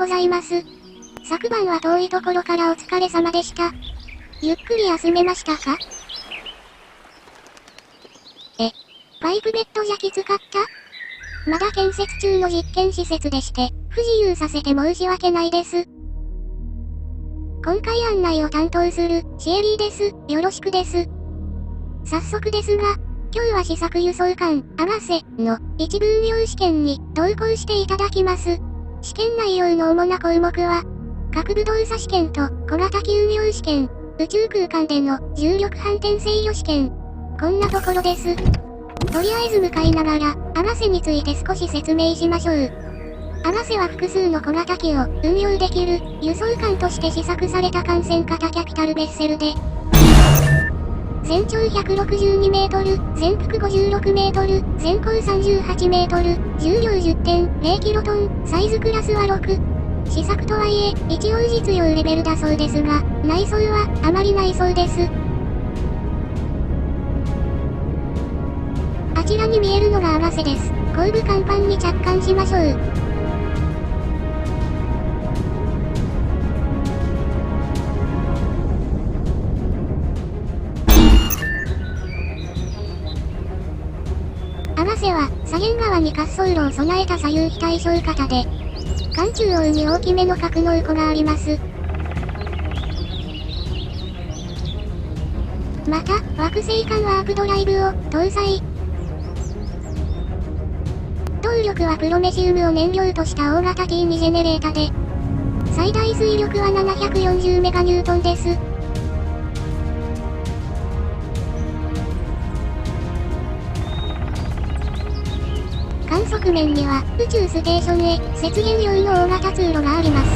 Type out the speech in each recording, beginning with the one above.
ございます。昨晩は遠いところからお疲れ様でした。ゆっくり休めましたか？パイプベッドじゃきつかった？まだ建設中の実験施設でして、不自由させて申し訳ないです。今回案内を担当する、シエリーです。よろしくです。早速ですが、今日は試作輸送艦、あがせの一部運用試験に同行していただきます。試験内容の主な項目は、各部動作試験と小型機運用試験、宇宙空間での重力反転制御試験。こんなところです。とりあえず向かいながら、あがせについて少し説明しましょう。あがせは複数の小型機を運用できる輸送艦として試作された艦船型キャピタルベッセルで、全長162メートル、全幅56メートル、全高38メートル、重量 10.0 キロトン、サイズクラスは6。試作とはいえ、一応実用レベルだそうですが、内装はあまりないそうです。あちらに見えるのがあがせです。後部甲板に着艦しましょう。あがせは、左舷側に滑走路を備えた左右非対称型で、艦中央に大きめの格納庫があります。また、惑星間ワープドライブを搭載。動力はプロメシウムを燃料とした大型 T2 ジェネレータで、最大推力は740メガニュートンです。観測面には宇宙ステーションへ接舷用の大型通路があります。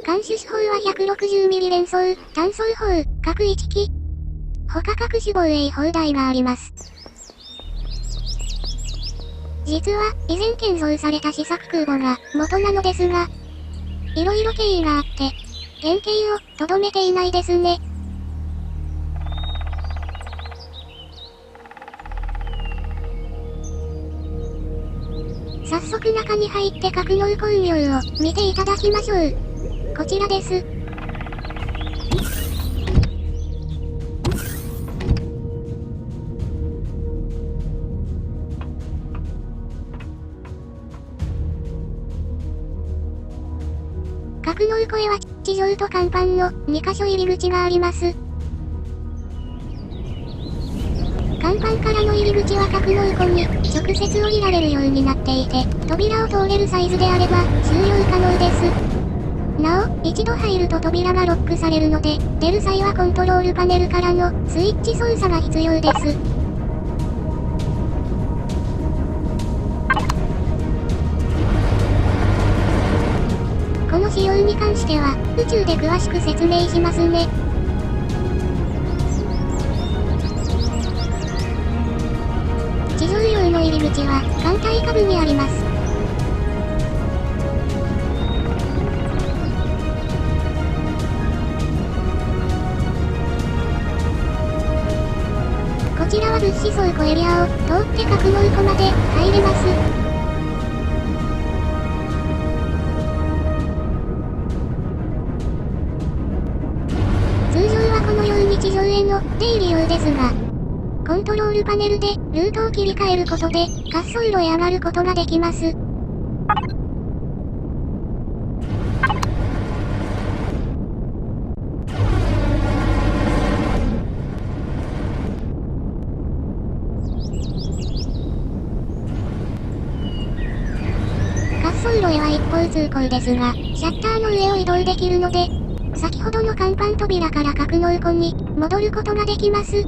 艦種手法は 160mm 連装、単装砲、各1機。他各種防衛砲台があります。実は、以前建造された試作空母が元なのですが、いろいろ経緯があって、原型をとどめていないですね。早速中に入って格納庫運用を見ていただきましょう。こちらです。格納庫へは地上と甲板の2カ所入り口があります。甲板からの入り口は格納庫に直接降りられるようになっていて、扉を通れるサイズであれば収容可能です。なお、一度入ると扉がロックされるので、出る際はコントロールパネルからのスイッチ操作が必要です。この仕様に関しては、宇宙で詳しく説明しますね。地上用の入り口は、艦隊下部にあります。こちらは物資倉庫エリアを通って格納庫まで入れます。通常はこのように地上への出入り用ですが、コントロールパネルでルートを切り替えることで滑走路へ上がることができます。滑走路へは一方通行ですが、シャッターの上を移動できるので、先ほどの甲板扉から格納庫に戻ることができます。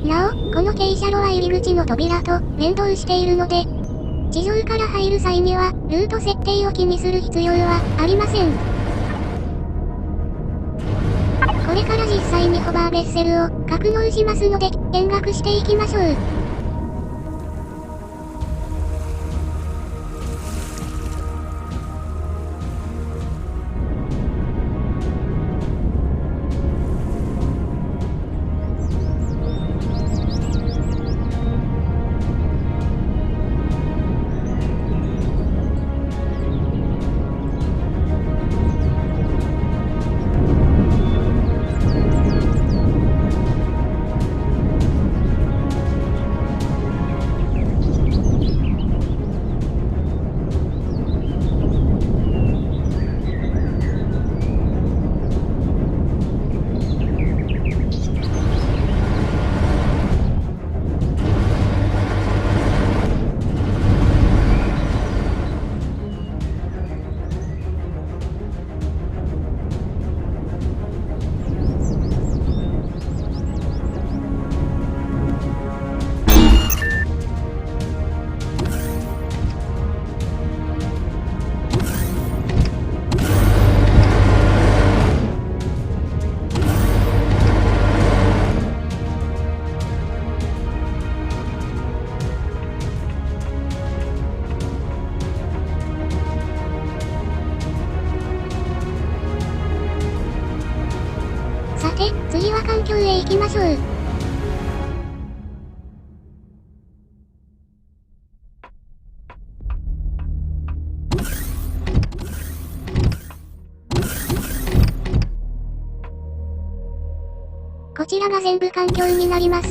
なお、この傾斜路は入り口の扉と連動しているので、地上から入る際には、ルート設定を気にする必要はありません。これから実際にホバーベッセルを格納しますので、見学していきましょう。次は環境へ行きましょう。こちらが全部環境になります。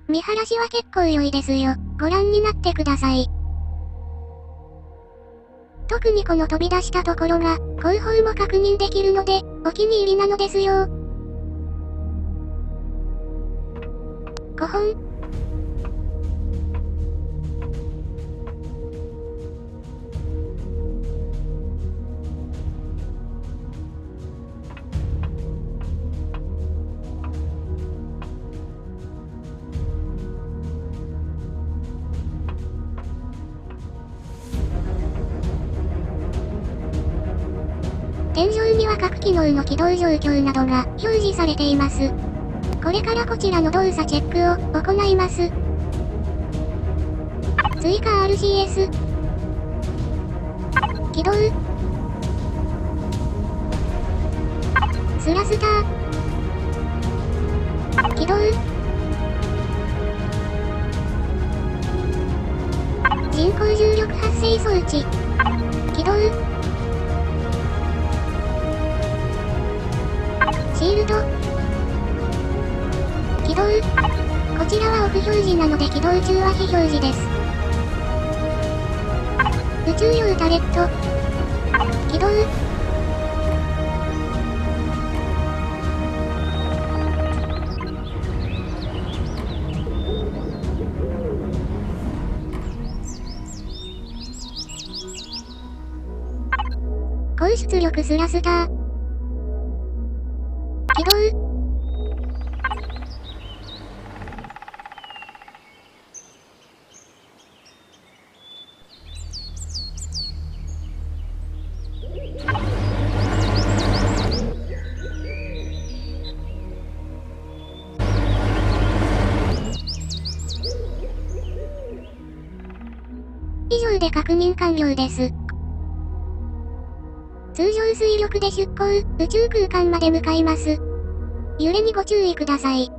見晴らしは結構良いですよ。ご覧になってください。特にこの飛び出したところが、後方も確認できるので、お気に入りなのですよ。5本。天井には各機能の起動状況などが表示されています。これからこちらの動作チェックを行います。追加 RCS。起動。スラスター。起動。人工重力発生装置。起動。シールド。起動。こちらはオフ表示なので起動中は非表示です。宇宙用タレット。起動。高出力スラスター。起動。以上で確認完了です。通常推力で出航、宇宙空間まで向かいます。揺れにご注意ください。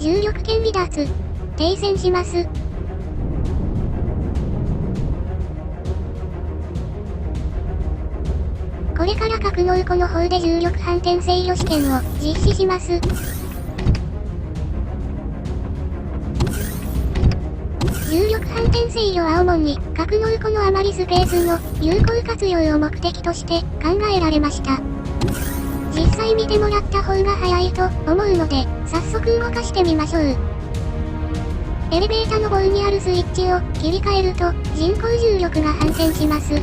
重力圏離脱。停船します。これから格納庫の方で重力反転制御試験を実施します。重力反転制御は主に格納庫の余りスペースの有効活用を目的として考えられました。実際見てもらった方が早いと思うので、早速動かしてみましょう。エレベータの棒にあるスイッチを切り替えると人工重力が反転します。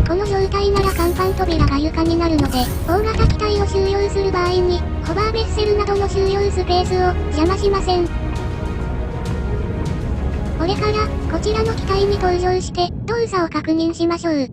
この状態なら甲板扉が床になるので、大型機体を収容する場合に、ホバーベッセルなどの収容スペースを邪魔しません。これから、こちらの機体に搭乗して、動作を確認しましょう。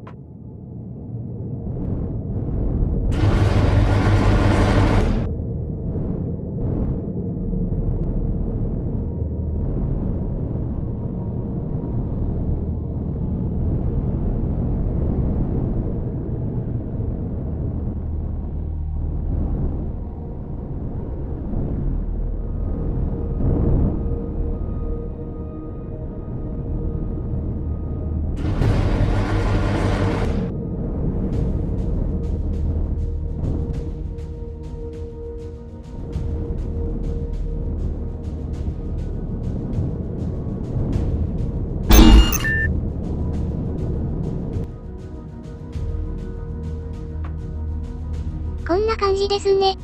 な感じですね。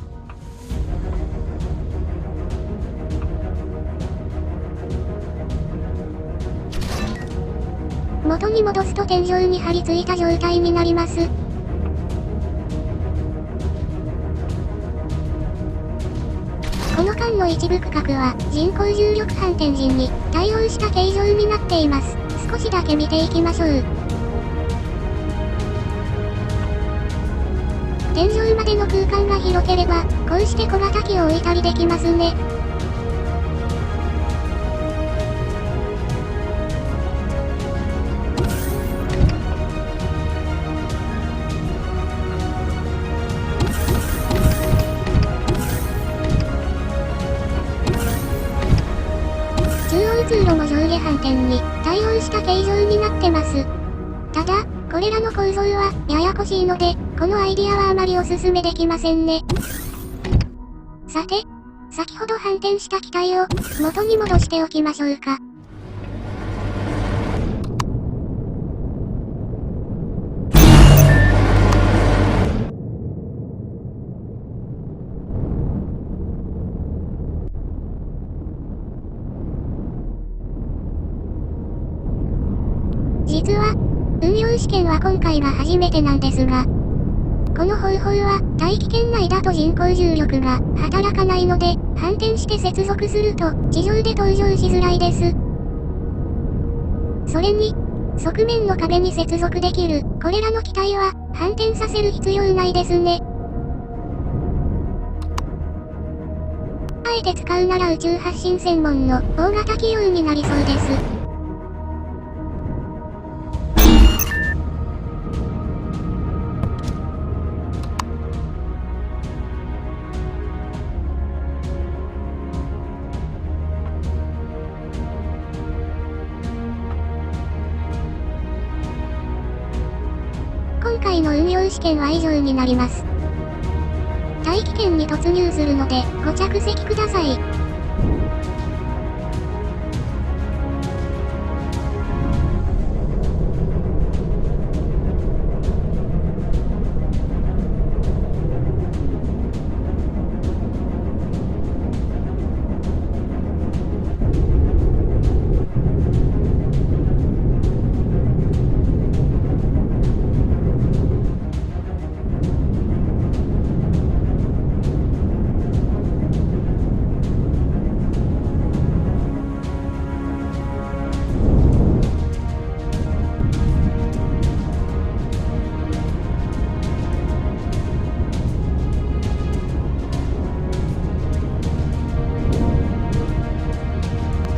元に戻すと天井に張り付いた状態になります。この間の一部区画は人工重力反転時に対応した形状になっています。少しだけ見ていきましょう。天井までの空間が広ければ、こうして小型機を置いたりできますね。中央通路も上下反転に対応した形状になってます。ただ、これらの構造はややこしいので、このアイディアはあまりおすすめできませんね。さて、先ほど反転した機体を元に戻しておきましょうか。実は、運用試験は今回が初めてなんですが、この方法は大気圏内だと人工重力が働かないので、反転して接続すると地上で登場しづらいです。それに、側面の壁に接続できるこれらの機体は反転させる必要ないですね。あえて使うなら宇宙発信専門の大型機用になりそうです。今回の運用試験は以上になります。大気圏に突入するので、ご着席ください。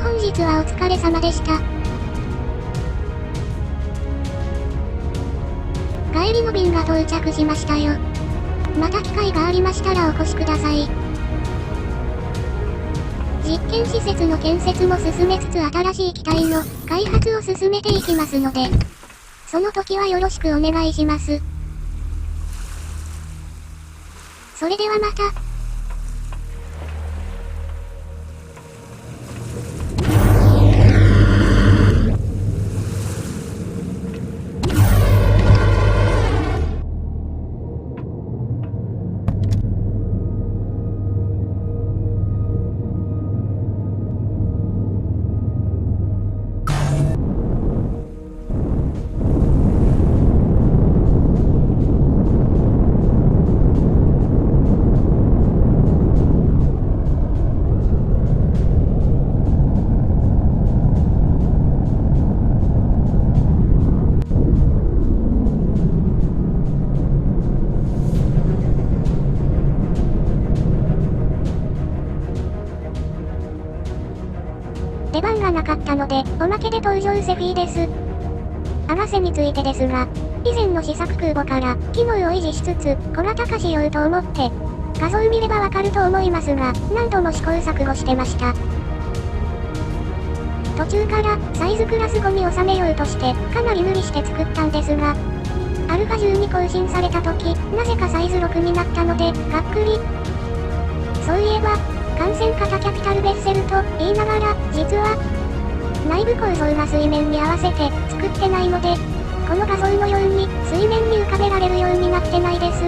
本日はお疲れ様でした。帰りの便が到着しましたよ。また機会がありましたらお越しください。実験施設の建設も進めつつ新しい機体の開発を進めていきますので、その時はよろしくお願いします。それではまた。出番がなかったので、おまけで登場セフィです。アガセについてですが、以前の試作空母から機能を維持しつつ、小型化しようと思って、画像見ればわかると思いますが、何度も試行錯誤してました。途中からサイズクラス5に収めようとして、かなり無理して作ったんですが、アルファ10に更新された時、なぜかサイズ6になったので、がっくり。そういえば、艦船型キャピタルベッセルと言いながら、実は、内部構造が水面に合わせて作ってないので、この画像のように水面に浮かべられるようになってないです。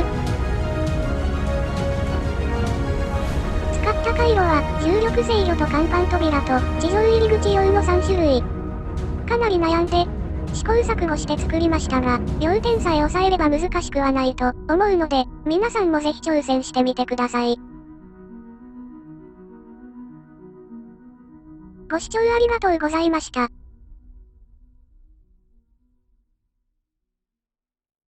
回路は、重力制御と甲板扉と、地上入り口用の3種類。かなり悩んで、試行錯誤して作りましたが、要点さえ抑えれば難しくはないと思うので、皆さんもぜひ挑戦してみてください。ご視聴ありがとうございました。